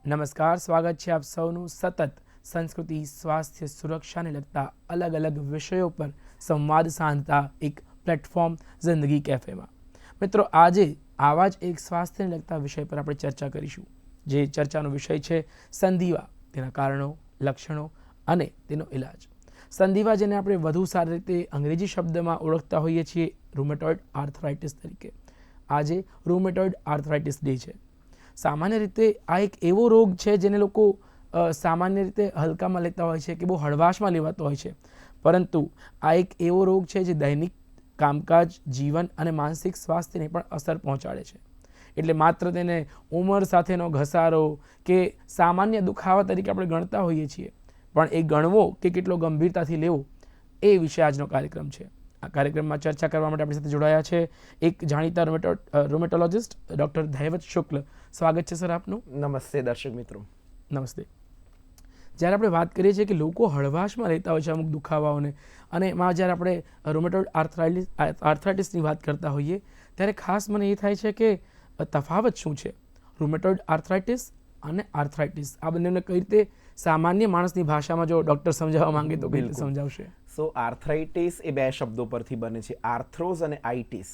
નમસ્કાર, સ્વાગત છે આપ સૌનું સતત સંસ્કૃતિ, સ્વાસ્થ્ય, સુરક્ષાને લગતા અલગ અલગ વિષયો પર સંવાદ સાધતા એક પ્લેટફોર્મ જિંદગી કેફેમાં. મિત્રો, આજે આવા જ એક સ્વાસ્થ્યને લગતા વિષય પર આપણે ચર્ચા કરીશું. જે ચર્ચાનો વિષય છે સંધિવા, તેના કારણો, લક્ષણો અને તેનો ઇલાજ. સંધિવા, જેને આપણે વધુ સારી રીતે અંગ્રેજી શબ્દમાં ઓળખતા હોઈએ છીએ રૂમેટોઇડ આર્થરાઇટિસ તરીકે. આજે રૂમેટોઇડ આર્થરાઇટિસ ડે છે. સામાન્ય રીતે આ એક એવો રોગ છે જેને લોકો સામાન્ય રીતે હલકામાં લેતા હોય છે કે બહુ હળવાશમાં લેવાતો હોય છે, પરંતુ આ એક એવો રોગ છે જે દૈનિક કામકાજ, જીવન અને માનસિક સ્વાસ્થ્યને પણ અસર પહોંચાડે છે. એટલે માત્ર તેને ઉંમર સાથેનો ઘસારો કે સામાન્ય દુખાવા તરીકે આપણે ગણતા હોઈએ છીએ, પણ એ ગણવો કે કેટલો ગંભીરતાથી લેવો, એ વિશે આજનો કાર્યક્રમ છે. આ કાર્યક્રમમાં ચર્ચા કરવા માટે આપણી સાથે જોડાયા છે એક જાણીતા રૂમેટોલોજિસ્ટ ડૉક્ટર ધૈવત શુક્લ. સ્વાગત છે સર આપનું. નમસ્તે દર્શક મિત્રો. નમસ્તે. જ્યારે આપણે વાત કરીએ છીએ કે લોકો હળવાશમાં લેતા હોય છે અમુક દુખાવાઓને, અને એમાં જ્યારે આપણે રૂમેટોઇડ આર્થરાઇટિસની વાત કરતા હોઈએ ત્યારે ખાસ મને એ થાય છે કે તફાવત શું છે રૂમેટોઇડ આર્થરાઇટિસ અને આર્થરાઇટિસ? આ બંનેને કઈ રીતે સામાન્ય માણસની ભાષામાં જો ડૉક્ટર સમજાવવા માંગે તો કઈ રીતે સમજાવશે? સો આર્થરાઇટિસ એ બે શબ્દો પરથી બને છે, આર્થ્રોઝ અને આઇટિસ.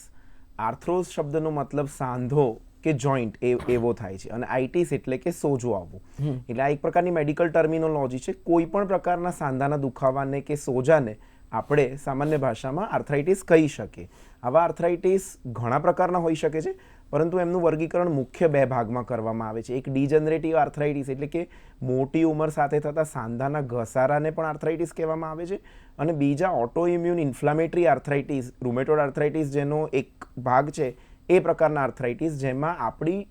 આર્થ્રોઝ શબ્દનો મતલબ સાંધો કે જોઈન્ટ એવો થાય છે, અને આઇટિસ એટલે કે સોજો આવવું. એટલે આ એક પ્રકારની મેડિકલ ટર્મિનોલોજી છે. કોઈ પણ પ્રકારના સાંધાના દુખાવાને કે સોજાને આપણે સામાન્ય ભાષામાં આર્થરાઇટિસ કહી શકીએ. આવા આર્થરાઇટિસ ઘણા પ્રકારના હોઈ શકે છે, પરંતુ એમનું વર્ગીકરણ મુખ્ય બે ભાગમાં કરવામાં આવે છે. એક ડિજનરેટિવ આર્થરાઇટિસ એટલે કે મોટી ઉંમર સાથે થતા સાંધાના ઘસારાને પણ આર્થરાઇટિસ કહેવામાં આવે છે, અને બીજા auto immune inflammatory arthritis, rheumatoid arthritis જેનો એક ભાગ છે, એ પ્રકારના આર્થરાઇટિસ જેમાં આપણી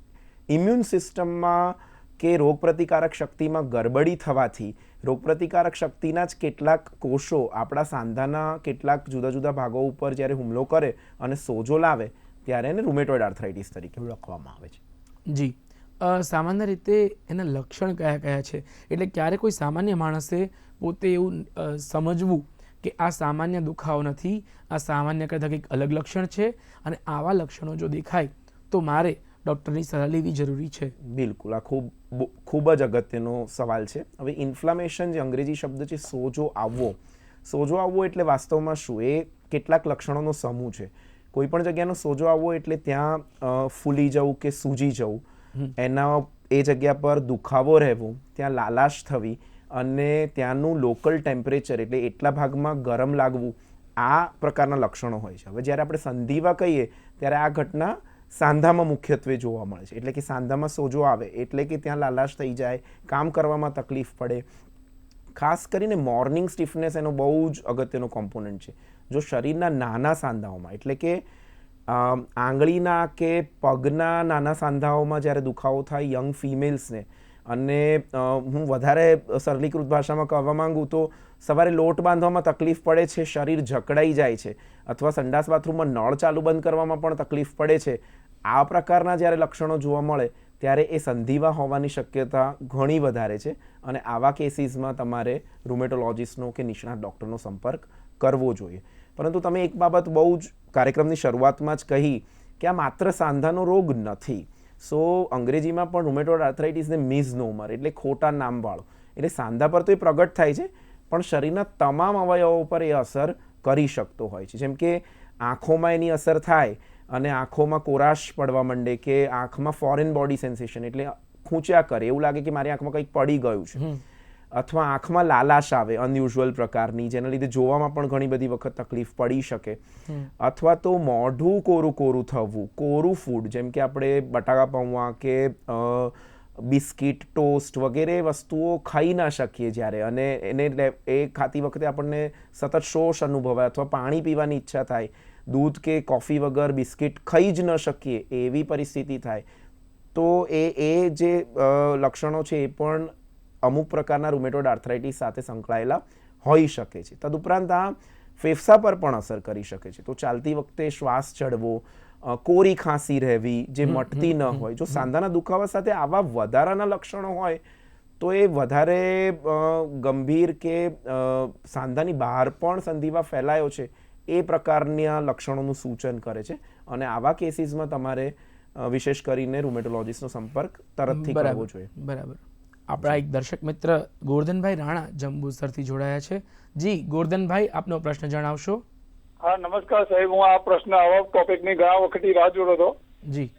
ઇમ્યુન સિસ્ટમમાં કે રોગપ્રતિકારક શક્તિમાં ગરબડી થવાથી રોગપ્રતિકારક શક્તિના જ કેટલાક કોષો આપણા સાંધાના કેટલાક જુદા જુદા ભાગો ઉપર જ્યારે હુમલો કરે અને સોજો લાવે ત્યારે એને રૂમેટોઇડ આર્થરાઇટિસ તરીકે ઓળખવામાં આવે છે. જી, સામાન્ય રીતે એના લક્ષણ કયા કયા છે? એટલે ક્યારે કોઈ સામાન્ય માણસે પોતે એવું સમજવું કે આ સામાન્ય દુખાવો નથી, આ સામાન્ય કરતાં કંઈક અલગ લક્ષણ છે, અને આવા લક્ષણો જો દેખાય તો મારે ડૉક્ટરની સલાહ લેવી જરૂરી છે? બિલકુલ, આ ખૂબ જ અગત્યનો સવાલ છે. હવે ઇન્ફ્લામેશન જે અંગ્રેજી શબ્દ છે, સોજો આવવો એટલે વાસ્તવમાં શું? એ કેટલાક લક્ષણોનો સમૂહ છે. કોઈ પણ જગ્યાનો સોજો આવવો એટલે ત્યાં ફૂલી જવું કે સૂજી જવું, એ જગ્યા પર દુખાવો રહેવો, ત્યાં લાલાશ થવી, અને ત્યાંનું લોકલ ટેમ્પરેચર એટલે એટલા ભાગમાં ગરમ લાગવું, આ પ્રકારના લક્ષણો હોય છે. હવે જ્યારે આપણે સંધિવા કહીએ ત્યારે આ ઘટના સાંધામાં મુખ્યત્વે જોવા મળે છે. એટલે કે સાંધામાં સોજો આવે એટલે કે ત્યાં લાલાશ થઈ જાય, કામ કરવામાં તકલીફ પડે. ખાસ કરીને મોર્નિંગ સ્ટીફનેસ એનો બહુ જ અગત્યનો કોમ્પોનન્ટ છે. જો શરીરના નાના સાંધાઓમાં એટલે કે આંગળીના કે પગના નાના સાંધાઓમાં જ્યારે દુખાવો થાય યંગ ફિમેલ્સને, અને હું વધારે સરલીકૃત ભાષામાં કહેવા માંગુ તો સવારે લોટ બાંધવામાં તકલીફ પડે છે, શરીર જકડાઈ જાય છે, અથવા સંડાસ બાથરૂમમાં નળ ચાલુ બંધ કરવામાં પણ તકલીફ પડે છે, આ પ્રકારના જ્યારે લક્ષણો જોવા મળે ત્યારે એ સંધિવા હોવાની શક્યતા ઘણી વધારે છે, અને આવા કેસીસમાં તમારે રૂમેટોલોજિસ્ટનો કે નિષ્ણાત ડૉક્ટરનો સંપર્ક કરવો જોઈએ. પરંતુ તમે એક બાબત બહુ જ કાર્યક્રમની શરૂઆતમાં જ કહી કે આ માત્ર સાંધાનો રોગ નથી. સો અંગ્રેજીમાં પણ રૂમેટોઇડ આર્થરાઇટિસને મિસનોમર એટલે ખોટા નામવાળો, એટલે સાંધા પર તો એ પ્રગટ થાય છે, પણ શરીરના તમામ અવયવો પર એ અસર કરી શકતો હોય છે. જેમ કે આંખોમાં એની અસર થાય અને આંખોમાં કોરાશ પડવા માંડે, કે આંખમાં ફોરેન બોડી સેન્સેશન એટલે ખૂંચ્યા કરે, એવું લાગે કે મારી આંખમાં કંઈક પડી ગયું છે, અથવા આંખમાં લાલાશ આવે અનયુઝ્યુઅલ પ્રકારની, જેના લીધે જોવામાં પણ ઘણી બધી વખત તકલીફ પડી શકે, અથવા તો મોઢું કોરું થવું, કોરું ફૂડ જેમ કે આપણે બટાકા પૌવા કે બિસ્કિટ, ટોસ્ટ વગેરે વસ્તુઓ ખાઈ ના શકીએ જ્યારે, અને એ ખાતી વખતે આપણને સતત શોષ અનુભવાય, અથવા પાણી પીવાની ઈચ્છા થાય, દૂધ કે કોફી વગર બિસ્કિટ ખાઈ જ ન શકીએ એવી પરિસ્થિતિ થાય, તો એ જે લક્ષણો છે એ પણ અમુક પ્રકારના રૂમેટોઇડ આર્થરાઇટિસ સાથે સંકળાયેલા હોઈ શકે છે. તદુપરાંત આ ફેફસા પર પણ અસર કરી શકે છે. તો ચાલતી વખતે શ્વાસ ચડવો, કોરી ખાંસી રહેવી જે મટતી ન હોય, જો સાંધાના દુખાવા સાથે આવા વધારાના લક્ષણો હોય તો એ વધારે ગંભીર કે સાંધાની બહાર પણ સંધિવા ફેલાયો છે એ પ્રકારના લક્ષણોનું સૂચન કરે છે, અને આવા કેસીસમાં તમારે વિશેષ કરીને રૂમેટોલોજીસ્ટનો સંપર્ક તરતથી કરવો જોઈએ. બરાબર. આપણા એક દર્શક મિત્ર ગોરધનભાઈ રાણા જંબુસરથી જોડાયા છે. જી ગોરધનભાઈ, આપનો પ્રશ્ન જણાવશો. હા નમસ્કાર સાહેબ, હું આ પ્રશ્ન આવા ટોપિકની ઘણા વખતથી રાહ જોતો હતો. જી.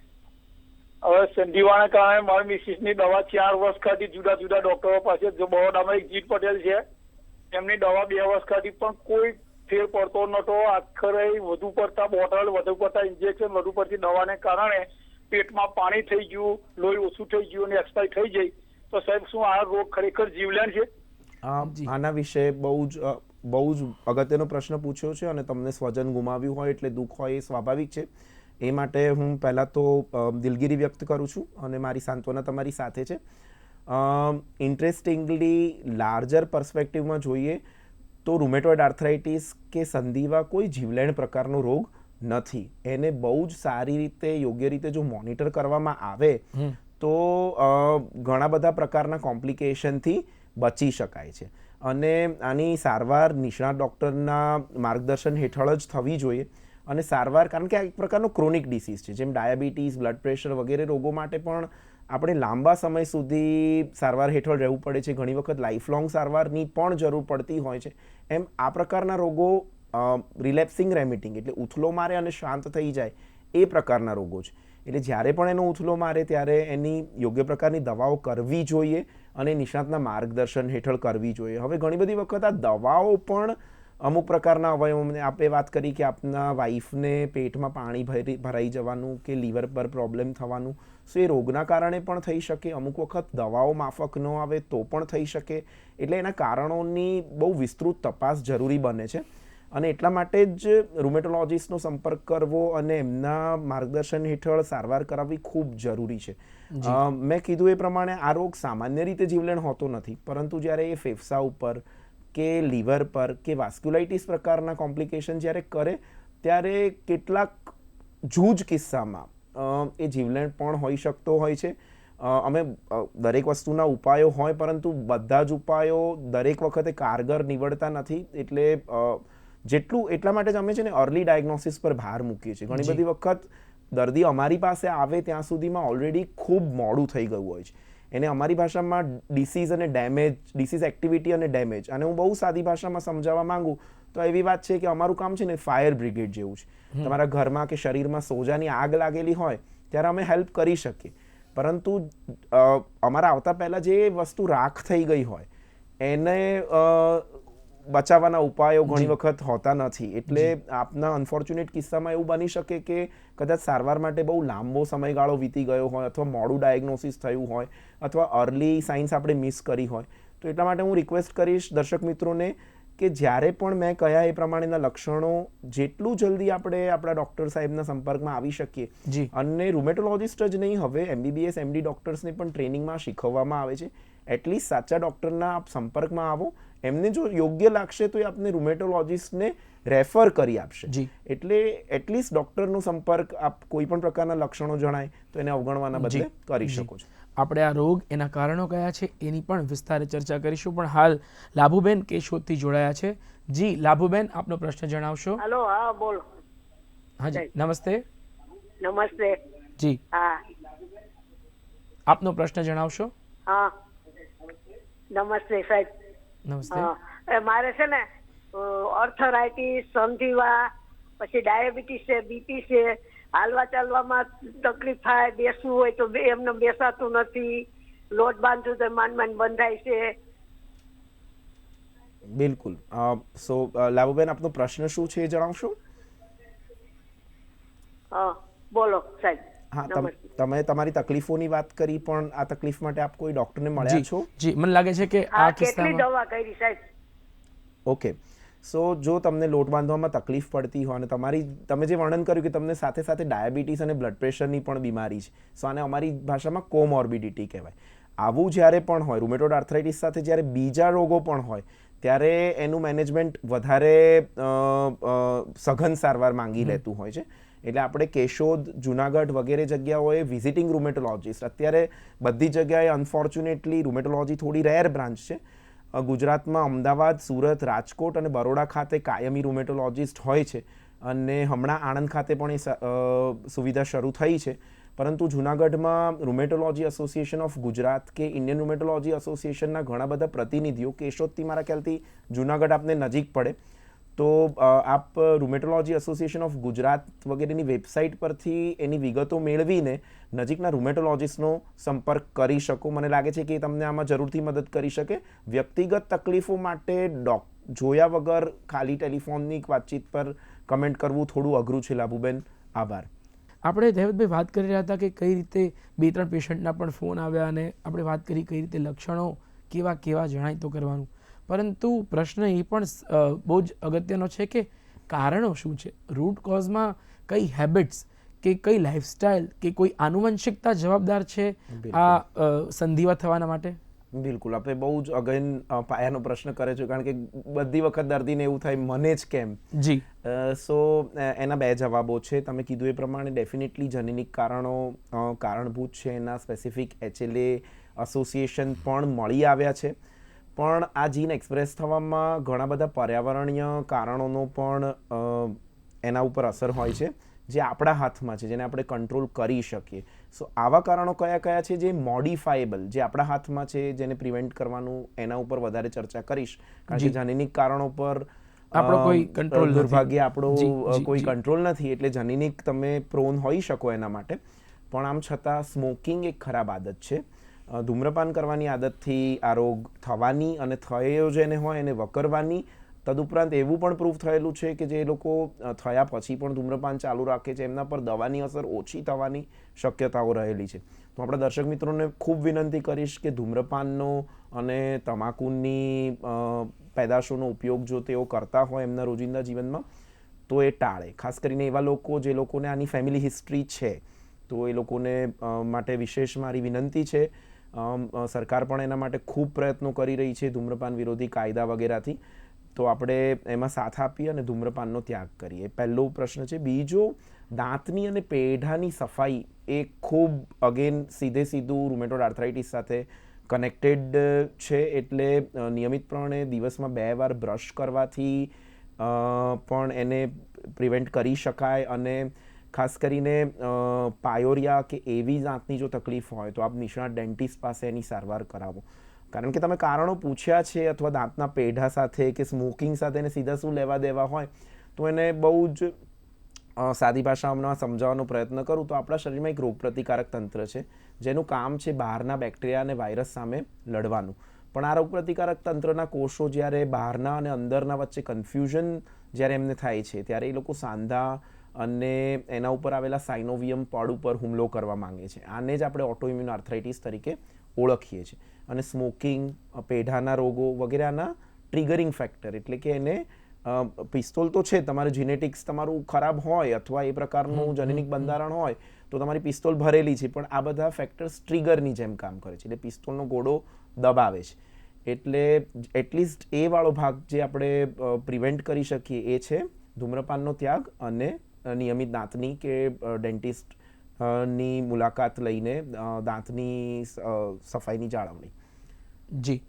હવે સંધિવાના કારણે મારી મિસિસની દવા 4 વર્ષ ખાધી જુદા જુદા ડોક્ટરો પાસે. જો બરોડામાં એક જીત પટેલ છે, એમની દવા 2 વર્ષ ખાધી પણ કોઈ ફેર પડતો નતો. આખરે વધુ પડતા બોટલ, વધુ પડતા ઇન્જેક્શન, વધુ પડતી દવાને કારણે પેટમાં પાણી થઈ ગયું, લોહી ઓછું થઈ ગયું અને એક્સપાયર થઈ જાય. તો સાહેબ શું આ રોગ ખરેખર જીવલેણ છે? આના વિશે બહુ જ અગત્યનો પ્રશ્ન પૂછ્યો છે અને તમને સ્વજન ગુમાવ્યું હોય એટલે દુઃખ હોય એ સ્વાભાવિક છે. એ માટે હું પહેલાં તો દિલગીરી વ્યક્ત કરું છું અને મારી સાંત્વના તમારી સાથે છે. ઇન્ટરેસ્ટિંગલી લાર્જર પર્સપેક્ટિવમાં જોઈએ તો રૂમેટોઇડ આર્થરાઇટિસ કે સંધિવા કોઈ જીવલેણ પ્રકારનો રોગ નથી. એને બહુ જ સારી રીતે, યોગ્ય રીતે જો મોનિટર કરવામાં આવે તો ઘણા બધા પ્રકારના કોમ્પ્લિકેશનથી બચી શકાય છે. અને આની સારવાર નિષ્ણાત ડૉક્ટરના માર્ગદર્શન હેઠળ જ થવી જોઈએ. અને સારવાર, કારણ કે આ એક પ્રકારનો ક્રોનિક ડિસીઝ છે, જેમ ડાયાબિટીસ, બ્લડ પ્રેશર વગેરે રોગો માટે પણ આપણે લાંબા સમય સુધી સારવાર હેઠળ રહેવું પડે છે. ઘણી વખત લાઈફ લોંગ સારવારની પણ જરૂર પડતી હોય છે. એમ આ પ્રકારના રોગો રિલેપ્સિંગ રેમિટિંગ એટલે ઉથલો મારે અને શાંત થઈ જાય એ પ્રકારના રોગો છે. એટલે જ્યારે પણ એનો ઉથલો મારે ત્યારે એની યોગ્ય પ્રકારની દવાઓ કરવી જોઈએ અને નિષ્ણાતના માર્ગદર્શન હેઠળ કરવી જોઈએ. હવે ઘણી બધી વખત આ દવાઓ પણ અમુક પ્રકારના અવયવોને, આપણે વાત કરી કે આપના વાઈફને પેટમાં પાણી ભરાઈ જવાનું કે લીવર પર પ્રોબ્લેમ થવાનું, સો એ રોગના કારણે પણ થઈ શકે. અમુક વખત દવાઓ માફક ન આવે તો પણ થઈ શકે. એટલે એના કારણોની બહુ વિસ્તૃત તપાસ જરૂરી બને છે. અને એટલા માટે જ રૂમેટોલોજીસ્ટનો સંપર્ક કરવો અને એમના માર્ગદર્શન હેઠળ સારવાર કરાવવી ખૂબ જરૂરી છે. મેં કીધું એ પ્રમાણે આ રોગ સામાન્ય રીતે જીવલેણ હોતો નથી, પરંતુ જ્યારે એ ફેફસા ઉપર કે લીવર પર કે વાસ્ક્યુલાઇટિસ પ્રકારના કોમ્પ્લિકેશન જ્યારે કરે ત્યારે કેટલાક જૂજ કિસ્સામાં એ જીવલેણ પણ હોઈ શકતો હોય છે. અમે દરેક વસ્તુના ઉપાયો હોય, પરંતુ બધા જ ઉપાયો દરેક વખતે કારગર નીવડતા નથી. એટલે એટલા માટે જ અમે છે ને અર્લી ડાયગ્નોસિસ પર ભાર મૂકીએ છીએ. ઘણી બધી વખત દર્દી અમારી પાસે આવે ત્યાં સુધીમાં ઓલરેડી ખૂબ મોડું થઈ ગયું હોય છે. એને અમારી ભાષામાં ડિસીઝ અને ડેમેજ, ડિસીઝ એક્ટિવિટી અને ડેમેજ, અને હું બહુ સાદી ભાષામાં સમજાવવા માંગુ તો એવી વાત છે કે અમારું કામ છે ને ફાયર બ્રિગેડ જેવું છે. તમારા ઘરમાં કે શરીરમાં સોજાની આગ લાગેલી હોય ત્યારે અમે હેલ્પ કરી શકીએ, પરંતુ અમારા આવતા પહેલાં જે વસ્તુ રાખ થઈ ગઈ હોય એને બચાવવાના ઉપાયો ઘણી વખત હોતા નથી. એટલે આપના અનફોર્ચ્યુનેટ કિસ્સામાં એવું બની શકે કે કદાચ સારવાર માટે બહુ લાંબો સમયગાળો વીતી ગયો હોય, અથવા મોડું ડાયગ્નોસિસ થયું હોય, અથવા અર્લી સાઇન્સ આપણે મિસ કરી હોય. તો એટલા માટે હું રિક્વેસ્ટ કરીશ દર્શક મિત્રોને કે જ્યારે પણ મેં કહ્યા એ પ્રમાણેના લક્ષણો, જેટલું જલ્દી આપણે આપણા ડૉક્ટર સાહેબના સંપર્કમાં આવી શકીએ. અને રૂમેટોલોજીસ્ટ જ નહીં, હવે MBBS MD ડૉક્ટર્સને પણ ટ્રેનિંગમાં શીખવવામાં આવે છે. એટલીસ્ટ સાચા ડૉક્ટરના આપ સંપર્કમાં આવો. એમને જો યોગ્ય લાગશે તો એ આપને રૂમેટોલોજીસ્ટને રેફર કરી આપશે. એટલે એટલીસ્ટ ડૉક્ટરનો સંપર્ક આપ કોઈ પણ પ્રકારના લક્ષણો જણાય તો એને અવગણવાના બદલે કરી શકો છો. આપણે આ રોગ, એના કારણો કયા છે એની પણ વિસ્તારે ચર્ચા કરીશું. પણ હાલ લાભુબેન કેશોદથી જોડાયા છે. જી લાભુબેન, આપનો પ્રશ્ન જણાવશો. હેલો, હા બોલો. હાજી નમસ્તે. નમસ્તે. જી હા, આપનો પ્રશ્ન જણાવશો. હા નમસ્તે સાહેબ. નમસ્તે. મારે છે ને આર્થરાઇટિસ, સંધિવા, પછી ડાયાબિટીસ છે, બીપી છે. હાલવા ચાલવામાં તકલીફ થાય, બેસવું હોય તો એમને બેસાતું નથી, લોટ બાંધવું તો માંડ બંધાય છે. બિલકુલ. સો લાભુબેન, આપનો પ્રશ્ન શું છે એ જણાવશો. હા બોલો સાહેબ. હા, તમે તમારી તકલીફોની વાત કરી, પણ આ તકલીફ માટે આપ કોઈ ડોક્ટરને મળ્યા છો? જી, મને લાગે છે કે આ કેટલી દવા કરી સાહેબ. ઓકે. સો જો તમને લોટ બાંધવામાં તકલીફ પડતી હોય અને તમે જે વર્ણન કર્યું કે તમને સાથે સાથે ડાયાબિટીસ અને બ્લડ પ્રેશરની પણ બીમારી છે, સો આને અમારી ભાષામાં કોમોર્બિડિટી કહેવાય. આવું જ્યારે પણ હોય, રૂમેટોઇડ આર્થરાઇટિસ સાથે જ્યારે બીજા રોગો પણ હોય, ત્યારે એનું મેનેજમેન્ટ વધારે સઘન સારવાર માંગી લેતું હોય છે. એટલે આપણે કેશોદ, જુનાગઢ વગેરે જગ્યાઓએ વિઝિટિંગ રૂમેટોલોજીસ્ટ, અત્યારે બધી જગ્યાએ અનફોર્ચ્યુનેટલી રૂમેટોલોજી થોડી રેર બ્રાન્ચ છે. ગુજરાતમાં અમદાવાદ, સુરત, રાજકોટ અને બરોડા ખાતે કાયમી રૂમેટોલોજીસ્ટ હોય છે. અને હમણાં આણંદ ખાતે પણ એ સુવિધા શરૂ થઈ છે. પરંતુ જૂનાગઢમાં રૂમેટોલોજી એસોસિએશન ઓફ ગુજરાત કે ઇન્ડિયન રૂમેટોલોજી એસોસિએશનના ઘણા બધા પ્રતિનિધિઓ, કેશોદથી મારા ખ્યાલથી જૂનાગઢ આપને નજીક પડે, તો આપ રૂમેટોલોજી એસોસિએશન ઓફ ગુજરાત વગેરેની વેબસાઇટ પરથી એની વિગતો મેળવીને નજીકના રૂમેટોલોજીસ્ટનો સંપર્ક કરી શકો. મને લાગે છે કે એ તમને આમાં જરૂરથી મદદ કરી શકે. વ્યક્તિગત તકલીફો માટે જોયા વગર ખાલી ટેલિફોનની વાતચીત પર કમેન્ટ કરવું થોડું અઘરું છે. લાભુબેન, આભાર. આપણે દહેવતભાઈ વાત કરી રહ્યા હતા કે કઈ રીતે 2-3 પેશન્ટના પણ ફોન આવ્યા અને આપણે વાત કરી કઈ રીતે લક્ષણો કેવા કેવા જણાય તો કરવાનું, પરંતુ પ્રશ્ન એ પણ બહુ જ અગત્યનો છે કે કારણો શું છે, રૂટ કોઝમાં કઈ હેબિટ્સ કે કઈ લાઇફસ્ટાઇલ કે કોઈ આનુવંશિકતા જવાબદાર છે આ સંધિવા થવાના માટે. બિલકુલ, આપણે બહુ જ અગેન પાયાનો પ્રશ્ન કરે છે, કારણ કે બધી વખત દર્દીને એવું થાય મને જ કેમ. જી. સો એના 2 જવાબો છે. તમે કીધું એ પ્રમાણે ડેફિનેટલી જનનિક કારણો કારણભૂત છે. એના સ્પેસિફિક HLA એસોસિએશન પણ મળી આવ્યા છે, પણ આ જીન એક્સપ્રેસ થવામાં ઘણા બધા પર્યાવરણીય કારણોનો પણ એના ઉપર અસર હોય છે, જે આપણા હાથમાં છે, જેને આપણે કંટ્રોલ કરી શકીએ. સો આવા કારણો કયા કયા છે જે મોડિફાયેબલ, જે આપણા હાથમાં છે, જેને પ્રિવેન્ટ કરવાનું, એના ઉપર વધારે ચર્ચા કરીશ, કારણ કે જનનિક કારણો પર આપણો કોઈ કંટ્રોલ, દુર્ભાગ્યે આપણો કોઈ કંટ્રોલ નથી. એટલે જનનિક તમે પ્રોન હોઈ શકો એના માટે, પણ આમ છતાં સ્મોકિંગ એક ખરાબ આદત છે. ધૂમ્રપાન કરવાની આદતથી આ રોગ થવાની અને થયો જેને હોય એને વકરવાની. તદુપરાંત એવું પણ પ્રૂફ થયેલું છે કે જે લોકો થયા પછી પણ ધૂમ્રપાન ચાલુ રાખે છે, એમના પર દવાની અસર ઓછી થવાની શક્યતાઓ રહેલી છે. તો આપણા દર્શક મિત્રોને ખૂબ વિનંતી કરીશ કે ધૂમ્રપાનનો અને તમાકુની પેદાશોનો ઉપયોગ જો તેઓ કરતા હોય એમના રોજિંદા જીવનમાં તો એ ટાળે. ખાસ કરીને એવા લોકો જે લોકોને આની ફેમિલી હિસ્ટ્રી છે, તો એ લોકોને માટે વિશેષ મારી વિનંતી છે. સરકાર પણ એના માટે ખૂબ પ્રયત્નો કરી રહી છે ધૂમ્રપાન વિરોધી કાયદા વગેરેથી. તો આપણે એમાં સાથ આપીએ અને ધૂમ્રપાનનો ત્યાગ કરીએ. પહેલો પ્રશ્ન છે. બીજો, દાંતની અને પેઢાની સફાઈ એ ખૂબ અગેન સીધું રૂમેટોઇડ આર્થરાઇટિસ સાથે કનેક્ટેડ છે. એટલે નિયમિતપણે દિવસમાં 2 વાર બ્રશ કરવાથી પણ એને પ્રિવેન્ટ કરી શકાય. અને ખાસ કરીને પાયોરિયા કે એવી દાંતની જો તકલીફ હોય તો આપ નિષ્ણાત ડેન્ટિસ્ટ પાસે એની સારવાર કરાવો. કારણ કે તમે કારણો પૂછ્યા છે, અથવા દાંતના પેઢા સાથે કે સ્મોકિંગ સાથે એને સીધા શું લેવા દેવા હોય, તો એને બહુ જ સાદી ભાષામાં સમજાવવાનો પ્રયત્ન કરું તો આપણા શરીરમાં એક રોગપ્રતિકારક તંત્ર છે, જેનું કામ છે બહારના બેક્ટેરિયા અને વાયરસ સામે લડવાનું. પણ આ રોગપ્રતિકારક તંત્રના કોષો જ્યારે બહારના અને અંદરના વચ્ચે કન્ફ્યુઝન જ્યારે એમને થાય છે, ત્યારે એ લોકો સાંધા અને એના ઉપર આવેલા સાઇનોવિયમ પડ ઉપર હુમલો કરવા માંગે છે. આને જ આપણે ઓટોઇમ્યુન આર્થરાઇટિસ તરીકે ઓળખીએ છીએ. અને સ્મોકિંગ, પેઢાના રોગો વગેરે આના ટ્રિગરિંગ ફેક્ટર, એટલે કે એને પિસ્તોલ તો છે, તમારું જીનેટિક્સ તમારું ખરાબ હોય અથવા એ પ્રકારનું જનનિક બંધારણ હોય તો તમારી પિસ્તોલ ભરેલી છે, પણ આ બધા ફેક્ટર્સ ટ્રિગરની જેમ કામ કરે છે, એટલે પિસ્તોલનો ગોળો દબાવે છે. એટલે એટલીસ્ટ એ વાળો ભાગ જે આપણે પ્રિવેન્ટ કરી શકીએ એ છે ધૂમ્રપાનનો ત્યાગ અને નિયમિત દાંતની કે ડેન્ટિસ્ટ ની મુલાકાત લઈને દાંતની સફાઈની જાળવણી. જી,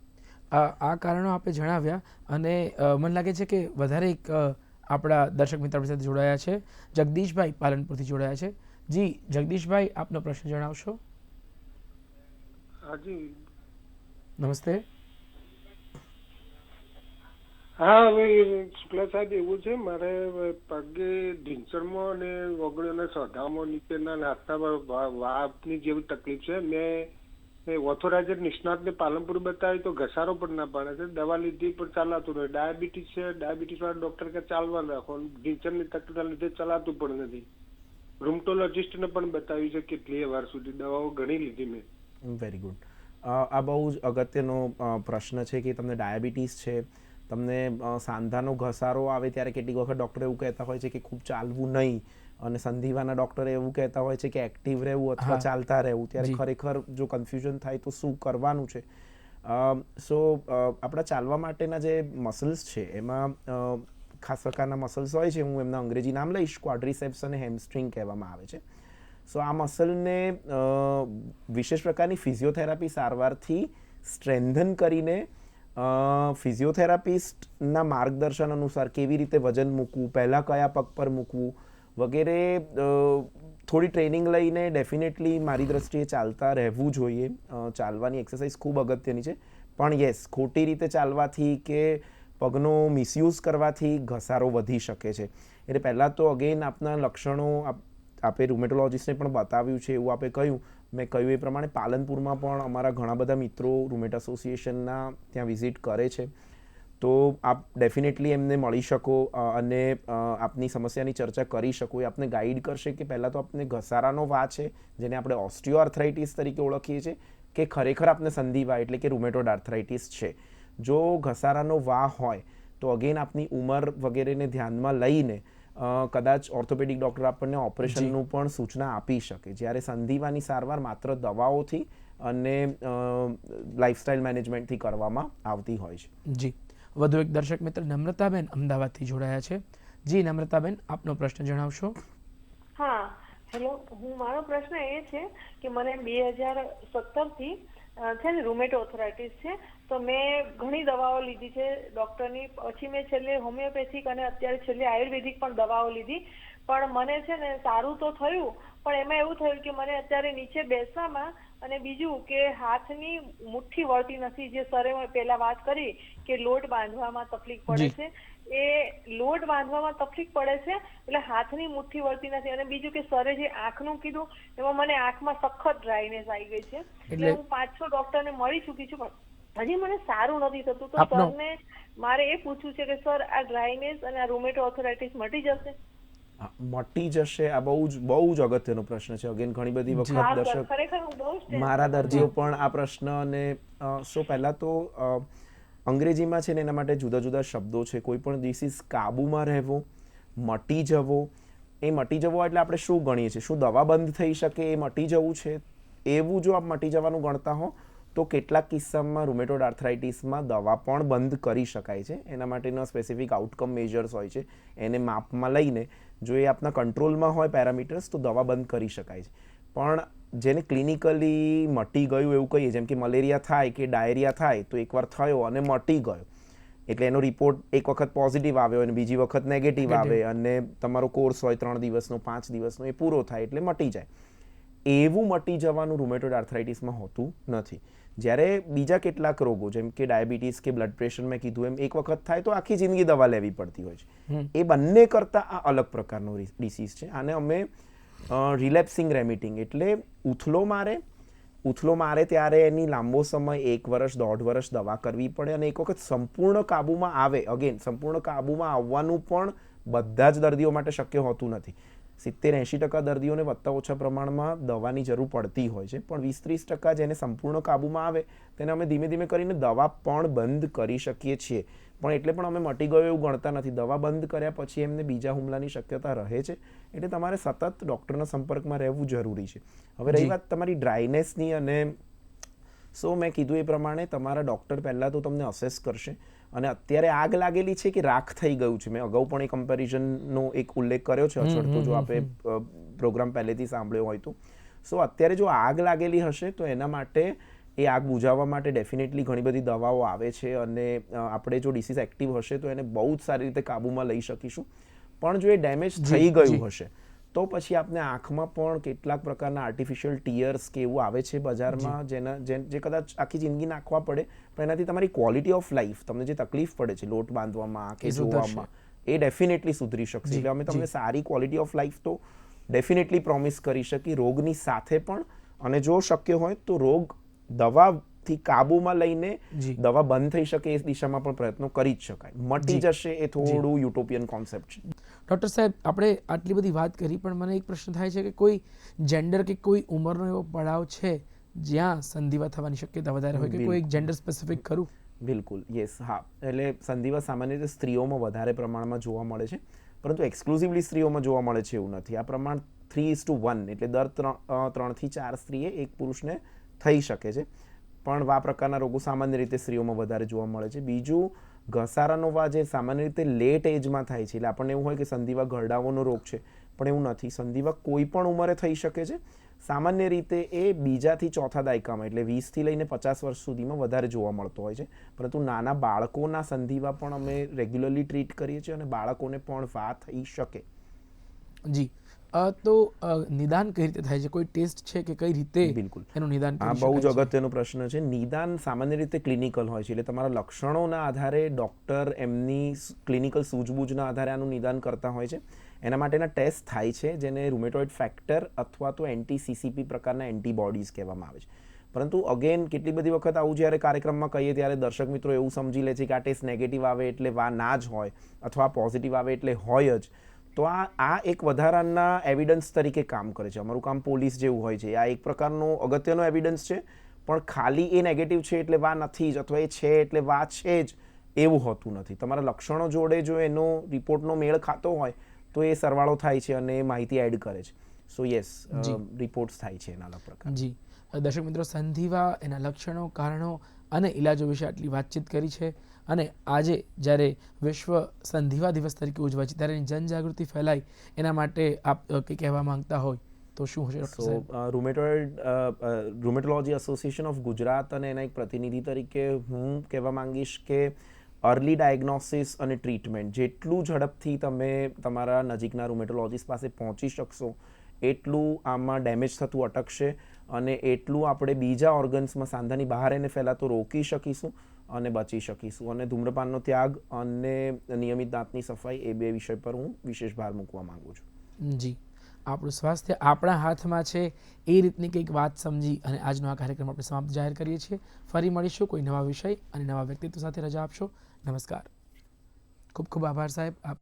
આ કારણો આપણે જણાવ્યા અને મને લાગે છે કે વધારે એક આપણા દર્શક મિત્ર સાથે જોડાયા છે. જગદીશભાઈ પાલનપુરથી જોડાયા છે. જી જગદીશભાઈ, આપનો પ્રશ્ન જણાવશો. હાજી નમસ્તે. હા, હવે શુક્લા સાહેબ, એવું છે મારે પગે ઢીંચણમાં અને વગડ્યોના સોઢામાં નીચેના હાથના વાપની જેવી તકલીફ છે. મેં ઓથોરાઇઝર નિષ્ણાતને પાલનપુર બતાવી તો ઘસારો પણ ના પાડે છે, દવા લીધી પણ ચાલાતું નથી. ડાયાબિટીસ છે, ડાયાબિટીસ વાળા ડોક્ટર કે ચાલવા રાખો, ઢીંચણની તકલીફના લીધે ચલાતું પણ નથી. રૂમટોલોજીસ્ટને પણ બતાવ્યું છે કેટલી વાર સુધી, દવાઓ ઘણી લીધી મેં. Very good. આ બહુ જ અગત્યનો પ્રશ્ન છે કે તમને ડાયાબિટીસ છે, તમને સાંધાનો ઘસારો આવે ત્યારે કેટલીક વખત ડૉક્ટર એવું કહેતા હોય છે કે ખૂબ ચાલવું નહીં, અને સંધિવાના ડૉક્ટર એવું કહેતા હોય છે કે એક્ટિવ રહેવું અથવા ચાલતા રહેવું. ત્યારે ખરેખર જો કન્ફ્યુઝન થાય તો શું કરવાનું છે. સો આપણા ચાલવા માટેના જે મસલ્સ છે એમાં ખાસ પ્રકારના મસલ્સ હોય છે, હું એમના અંગ્રેજી નામ લઈશ, ક્વાડ્રીસેપ્સ અને હેમસ્ટ્રિંગ કહેવામાં આવે છે. સો આ મસલને વિશેષ પ્રકારની ફિઝિયોથેરાપી સારવારથી સ્ટ્રેન્થન કરીને ફિઝિયોથેરાપિસ્ટના માર્ગદર્શન અનુસાર કેવી રીતે વજન મૂકવું, પહેલાં કયા પગ પર મૂકવું વગેરે થોડી ટ્રેનિંગ લઈને ડેફિનેટલી મારી દ્રષ્ટિએ ચાલતા રહેવું જોઈએ. ચાલવાની એક્સરસાઇઝ ખૂબ અગત્યની છે, પણ યસ, ખોટી રીતે ચાલવાથી કે પગનો મિસયુઝ કરવાથી ઘસારો વધી શકે છે. એટલે પહેલાં તો અગેન આપના લક્ષણો આપે રૂમેટોલોજીસ્ટને પણ બતાવ્યું છે એવું આપે કહ્યું. મેં કહ્યું એ પ્રમાણે પાલનપુરમાં પણ અમારા ઘણા બધા મિત્રો રૂમેટ એસોસિએશનના ત્યાં વિઝિટ કરે છે, તો આપ ડેફિનેટલી એમને મળી શકો અને આપની સમસ્યાની ચર્ચા કરી શકો. એ આપને ગાઈડ કરશે કે પહેલાં તો આપને ઘસારાનો વા છે, જેને આપણે ઓસ્ટિયોઆર્થરાઇટિસ તરીકે ઓળખીએ છીએ, કે ખરેખર આપને સંધિવા એટલે કે રૂમેટોઇડ આર્થરાઇટિસ છે. જો ઘસારાનો વા હોય તો અગેન આપની ઉંમર વગેરેને ધ્યાનમાં લઈને કદાચ ઓર્થોપેડિક ડૉક્ટર આપણને ઓપરેશનનું પણ સૂચના આપી શકે, જ્યારે સંધિવાની સારવાર માત્ર દવાઓથી અને લાઇફસ્ટાઇલ મેનેજમેન્ટથી કરવામાં આવતી હોય છે. જી, વધુ એક દર્શક મિત્ર નમ્રતાબેન અમદાવાદથી જોડાયા છે. જી નમ્રતાબેન, આપનો પ્રશ્ન જણાવશો. હા, હેલો. મારો પ્રશ્ન એ છે કે મને 2017થી છે ને રૂમેટો આર્થરાઇટિસ છે, તો મેં ઘણી દવાઓ લીધી છે ડૉક્ટરની. પછી મેં છેલ્લે હોમિયોપેથિક અને અત્યારે છેલ્લે આયુર્વેદિક પણ દવાઓ લીધી, પણ મને છે ને સારું તો થયું, પણ એમાં એવું થયું કે મને અત્યારે નીચે બેસવામાં અને બીજું કે હાથની મુઠ્ઠી વળતી નથી. જે સરે પહેલા વાત કરી કે લોટ બાંધવામાં તકલીફ પડે છે, એ લોટ બાંધવામાં તકલીફ પડે છે એટલે હાથની મુઠ્ઠી વળતી નથી. અને બીજું કે સરે જે આંખનું કીધું એમાં મને આંખમાં સખત ડ્રાયનેસ આવી ગઈ છે. એટલે હું 5-6 ડોક્ટરને મળી ચૂકી છું, પણ હજી મને સારું નથી થતું. તો સરને મારે એ પૂછવું છે કે સર, આ ડ્રાયનેસ અને આ રૂમેટો આર્થરાઇટિસ મટી જશે? મટી જશે? આ બહુ જ અગત્યનો પ્રશ્ન છે. અગેન ઘણી બધી વખત દર્શક મારા દર્દીઓ પણ આ પ્રશ્ન અને પહેલાં તો અંગ્રેજીમાં છે ને એના માટે જુદા જુદા શબ્દો છે. કોઈ પણ ડિસીઝ કાબૂમાં રહેવો, મટી જવો, એ મટી જવો એટલે આપણે શું ગણીએ છીએ? શું દવા બંધ થઈ શકે એ મટી જવું છે? એવું જો આપ મટી જવાનું ગણતા હો તો કેટલાક કિસ્સામાં રૂમેટોઇડ આર્થરાઇટિસમાં દવા પણ બંધ કરી શકાય છે. એના માટેના સ્પેસિફિક આઉટકમ મેજર્સ હોય છે, એને માપમાં લઈને જો એ આપના કંટ્રોલમાં હોય પેરામીટર્સ, તો દવા બંધ કરી શકાય છે. પણ જેને ક્લિનિકલી મટી ગયું એવું કહીએ, જેમ કે મલેરિયા થાય કે ડાયરિયા થાય, તો એકવાર થયો અને મટી ગયો એટલે એનો રિપોર્ટ એક વખત પોઝિટિવ આવ્યો અને બીજી વખત નેગેટિવ આવે અને તમારો કોર્સ હોય 3 દિવસનો 5 દિવસનો, એ પૂરો થાય એટલે મટી જાય. એવું મટી જવાનું રૂમેટોઇડ આર્થરાઇટિસમાં હોતું નથી. જ્યારે બીજા કેટલાક રોગો જેમ કે ડાયાબિટીસ કે બ્લડ પ્રેશર મેં કીધું એમ એક વખત થાય તો આખી જિંદગી દવા લેવી પડતી હોય છે. એ બંને કરતાં આ અલગ પ્રકારનો ડિસીઝ છે. આને અમે રિલેપ્સિંગ રેમિટિંગ એટલે ઉથલો મારે ત્યારે એની લાંબો સમય 1 વર્ષ 1.5 વર્ષ દવા કરવી પડે અને એક વખત સંપૂર્ણ કાબૂમાં આવે. અગેન સંપૂર્ણ કાબૂમાં આવવાનું પણ બધા જ દર્દીઓ માટે શક્ય હોતું નથી. 70-80% દર્દીઓને વધતા ઓછા પ્રમાણમાં દવાની જરૂર પડતી હોય છે, પણ 20-30% જેને સંપૂર્ણ કાબૂમાં આવે તેને અમે ધીમે ધીમે કરીને દવા પણ બંધ કરી શકીએ છીએ. પણ એટલે પણ અમે મટી ગયો એવું ગણતા નથી. દવા બંધ કર્યા પછી એમને બીજા હુમલાની શક્યતા રહે છે, એટલે તમારે સતત ડૉક્ટરના સંપર્કમાં રહેવું જરૂરી છે. હવે રહી વાત તમારી ડ્રાયનેસની, અને મેં કીધું એ પ્રમાણે તમારા ડૉક્ટર પહેલાં તો તમને અસેસ કરશે અને અત્યારે આગ લાગેલી છે કે રાખ થઈ ગયું છે. મેં અગાઉ પણ એ કમ્પેરિઝનનો એક ઉલ્લેખ કર્યો છે અચળતો, જો આપણે પ્રોગ્રામ પહેલેથી સાંભળ્યો હોય તો. અત્યારે જો આગ લાગેલી હશે તો એના માટે એ આગ બુઝાવવા માટે ડેફિનેટલી ઘણી બધી દવાઓ આવે છે અને આપણે જો ડિસીઝ એક્ટિવ હશે તો એને બહુ જ સારી રીતે કાબૂમાં લઈ શકીશું. પણ જો એ ડેમેજ થઈ ગયું હશે તો પછી આપને આંખમાં પણ કેટલાક પ્રકારના આર્ટિફિશિયલ ટીયર્સ કે એવું આવે છે બજારમાં, જે કદાચ આખી જિંદગી નાખવા પડે, પણ એનાથી તમારી ક્વોલિટી ઓફ લાઈફ, તમને જે તકલીફ પડે છે લોટ બાંધવામાં કે જોવામાં, એ ડેફિનેટલી સુધરી શકશે. એટલે અમે તમને સારી ક્વોલિટી ઓફ લાઈફ તો ડેફિનેટલી પ્રોમિસ કરી શકીએ રોગની સાથે પણ. અને જો શક્ય હોય તો રોગ દવાથી કાબૂમાં લઈને દવા બંધ થઈ શકે એ દિશામાં પણ પ્રયત્નો કરી જ શકાય. મટી જશે એ થોડું યુટોપિયન કોન્સેપ્ટ છે. ડૉક્ટર સાહેબ, આપણે આટલી બધી વાત કરી, પણ મને એક પ્રશ્ન થાય છે કે કોઈ જેન્ડર કે કોઈ ઉંમરનો એવો પડાવ છે જ્યાં સંધિવા થવાની શક્યતા વધારે હોય કે કોઈ એક જેન્ડર સ્પેસિફિક ખરું? બિલકુલ, યસ, હા. એટલે સંધિવા સામાન્ય રીતે સ્ત્રીઓમાં વધારે પ્રમાણમાં જોવા મળે છે, પરંતુ એક્સક્લુઝિવલી સ્ત્રીઓમાં જોવા મળે છે એવું નથી. આ પ્રમાણ 3:1 એટલે દર 3 થી 4 સ્ત્રીએ એક પુરુષને થઈ શકે છે. પણ આ પ્રકારના રોગો સામાન્ય રીતે સ્ત્રીઓમાં વધારે જોવા મળે છે. બીજું, ઘસારાનો વા જે સામાન્ય રીતે લેટ એજમાં થાય છે, એટલે આપણને એવું હોય કે સંધિવા ઘરડાઓનો રોગ છે, પણ એવું નથી. સંધિવા કોઈ પણ ઉંમરે થઈ શકે છે. સામાન્ય રીતે એ 2 થી 4 દાયકામાં એટલે 20 થી લઈને 50 વર્ષ સુધીમાં વધારે જોવા મળતો હોય છે. પરંતુ નાના બાળકોના સંધિવા પણ અમે રેગ્યુલરલી ટ્રીટ કરીએ છીએ અને બાળકોને પણ વા થઈ શકે. જી, તો નિદાન કઈ રીતે થાય છે? કોઈ ટેસ્ટ છે કે કઈ રીતે બિલકુલ. એનું નિદાન આ કરી બહુ જ શકાય છે? અગત્યનો પ્રશ્ન છે. નિદાન સામાન્ય રીતે ક્લિનિકલ હોય છે, એટલે તમારા લક્ષણોના આધારે ડૉક્ટર એમની ક્લિનિકલ સૂઝબૂઝના આધારે આનું નિદાન કરતા હોય છે. એના માટેના ટેસ્ટ થાય છે જેને રૂમેટોઇડ ફેક્ટર અથવા તો એન્ટી-CCP પ્રકારના એન્ટીબોડીઝ કહેવામાં આવે છે. પરંતુ અગેન કેટલી બધી વખત આવું જ્યારે કાર્યક્રમમાં કહીએ ત્યારે દર્શક મિત્રો એવું સમજી લે છે કે આ ટેસ્ટ નેગેટિવ આવે એટલે ના જ હોય અથવા પોઝિટિવ આવે એટલે હોય જ. તો આ એક વધારાના એવિડન્સ તરીકે કામ કરે છે. અમારું કામ પોલીસ જેવું હોય છે. આ એક પ્રકારનો અગત્યનો એવિડન્સ છે, પણ ખાલી એ નેગેટિવ છે એટલે નથી જ અથવા એ છે એટલે છે જ એવું હોતું નથી. તમારા લક્ષણો જોડે જો એનો રિપોર્ટનો મેળ ખાતો હોય તો એ સરવાળો થાય છે અને એ માહિતી એડ કરે છે. સો યસ, રિપોર્ટ્સ થાય છે એના અલગ પ્રકાર. જી દર્શક મિત્રો, સંધિવા, એના લક્ષણો, કારણો અને ઇલાજો વિશે આટલી વાતચીત કરી છે. અને આજે જ્યારે વિશ્વ સંધિવા દિવસ તરીકે ઉજવાય છે ત્યારે એની જનજાગૃતિ ફેલાય એના માટે આપ કંઈ કહેવા માંગતા હોય તો શું હશે ડૉક્ટર સાહેબ? રૂમેટોલોજી એસોસિએશન ઓફ ગુજરાત અને એના એક પ્રતિનિધિ તરીકે હું કહેવા માંગીશ કે અર્લી ડાયગ્નોસિસ અને ટ્રીટમેન્ટ જેટલું ઝડપથી તમે તમારા નજીકના રૂમેટોલોજીસ્ટ પાસે પહોંચી શકશો એટલું આમાં ડેમેજ થતું અટકશે અને એટલું આપણે બીજા ઓર્ગન્સમાં સાંધાની બહાર એને ફેલાતો રોકી શકીશું અને બચી શકીશું. અને ધૂમ્રપાનનો ત્યાગ અને નિયમિત દાંતની સફાઈ એ બે વિષય પર હું વિશેષ ભાર મૂકવા માંગુ છું. જી, આપણું સ્વાસ્થ્ય આપણા હાથમાં છે એ રીતની કંઈક વાત સમજી અને આજનો આ કાર્યક્રમ આપણે સમાપ્ત જાહેર કરીએ છીએ. ફરી મળીશું કોઈ નવા વિષય અને નવા વ્યક્તિત્વ સાથે. રજા આપશો. નમસ્કાર. ખૂબ ખૂબ આભાર સાહેબ. આપ